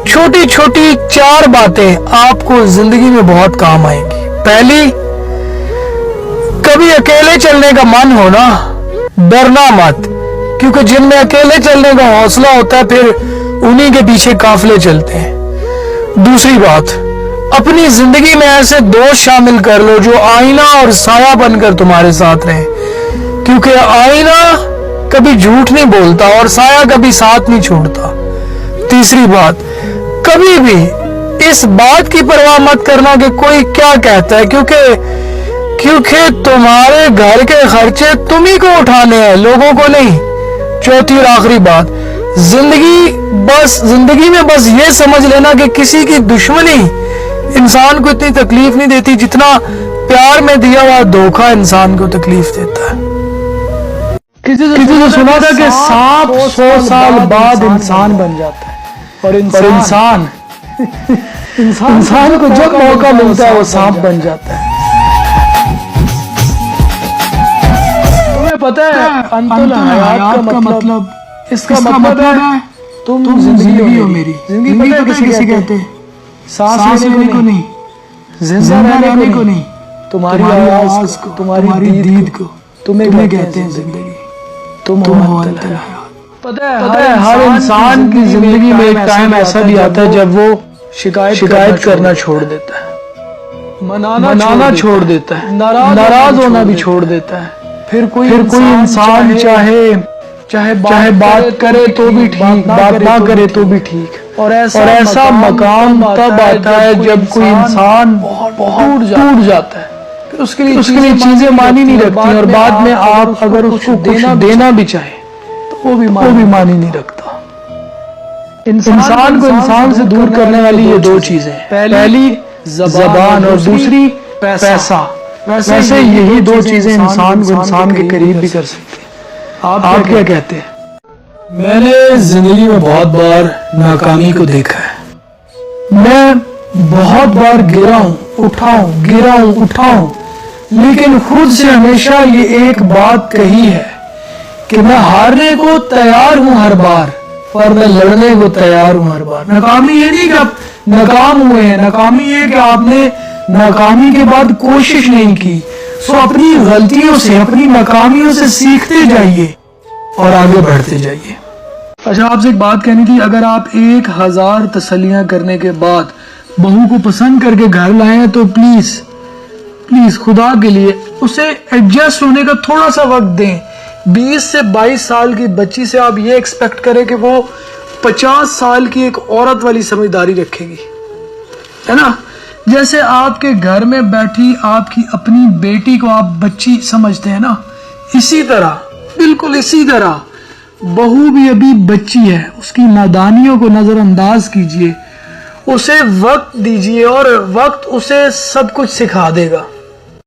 छोटी छोटी 4 बातें आपको जिंदगी में बहुत काम आएंगी। पहली, कभी अकेले चलने का मन हो ना, डरना मत, क्योंकि जिनमें अकेले चलने का हौसला होता है फिर उन्हीं के पीछे काफिले चलते हैं। दूसरी बात, अपनी जिंदगी में ऐसे दोस्त शामिल कर लो जो आईना और साया बनकर तुम्हारे साथ रहे, क्योंकि आईना कभी झूठ नहीं बोलता और साया कभी साथ नहीं छोड़ता। तीसरी बात, कभी भी इस बात की परवाह मत करना कि कोई क्या कहता है, क्योंकि तुम्हारे घर के खर्चे तुम ही को उठाने हैं, लोगों को नहीं। चौथी और आखिरी बात, जिंदगी में बस ये समझ लेना कि किसी की दुश्मनी इंसान को इतनी तकलीफ नहीं देती जितना प्यार में दिया हुआ धोखा इंसान को तकलीफ देता है। किसी से सुना था कि सांप 100 साल बाद इंसान बन जाता है, और इंसान को जब मौका मिलता है वो सांप बन जाता है। तुम्हें पता है अंतुल हयात का मतलब, इसका मतलब है तुम जिंदगी हो मेरी। जिंदगी तो किसी कहते हैं, सांस लेने को नहीं, जिंदा रहने को नहीं, तुम्हारी आवाज को, तुम्हारी दीद को, तुम्हें कहते हैं जिंदगी। तुम हो अंतुल हयात। पता है हर इंसान की जिंदगी में एक टाइम ऐसा भी आता है जब वो शिकायत करना छोड़ देता है, मनाना छोड़ देता है, नाराज होना भी छोड़ देता है। फिर कोई इंसान चाहे बात करे तो भी ठीक, बात ना करे तो भी ठीक। और ऐसा मकाम तब आता है जब कोई इंसान बहुत टूट जाता है, उसके लिए चीजें मानी नहीं रखती, और बाद में आप अगर उसको देना भी चाहे तो वो भी मानी नहीं रखता। इंसान को इंसान से दूर करने वाली ये 2 चीजें, पहली ज़बान और दूसरी पैसा। वैसे यही 2 चीजें इंसान को इंसान के करीब भी कर सकती हैं। आप क्या कहते हैं? मैंने जिंदगी में बहुत बार नाकामी को देखा है। मैं बहुत बार गिरा हूं, उठा हूं, लेकिन खुद से हमेशा ये एक बात कही है कि मैं हारने को तैयार हूं हर बार, पर मैं लड़ने को तैयार हूं हर बार। नाकामी ये नहीं कि आप नाकाम हुए हैं, नाकामी ये कि आपने नाकामी के बाद कोशिश नहीं की। सो अपनी गलतियों से, अपनी नाकामियों से सीखते जाइए और आगे बढ़ते जाइए। अच्छा, आपसे एक बात कहनी थी, अगर आप 1000 तसल्लियां करने के बाद बहू को पसंद करके घर लाए तो प्लीज खुदा के लिए उसे एडजस्ट होने का थोड़ा सा वक्त दें। 20 से 22 साल की बच्ची से आप ये एक्सपेक्ट करें कि वो 50 साल की एक औरत वाली समझदारी रखेगी, है ना? जैसे आपके घर में बैठी आपकी अपनी बेटी को आप बच्ची समझते हैं ना, इसी तरह, बिल्कुल इसी तरह बहू भी अभी बच्ची है, उसकी नादानियों को नजरअंदाज कीजिए, उसे वक्त दीजिए और वक्त उसे सब कुछ सिखा देगा।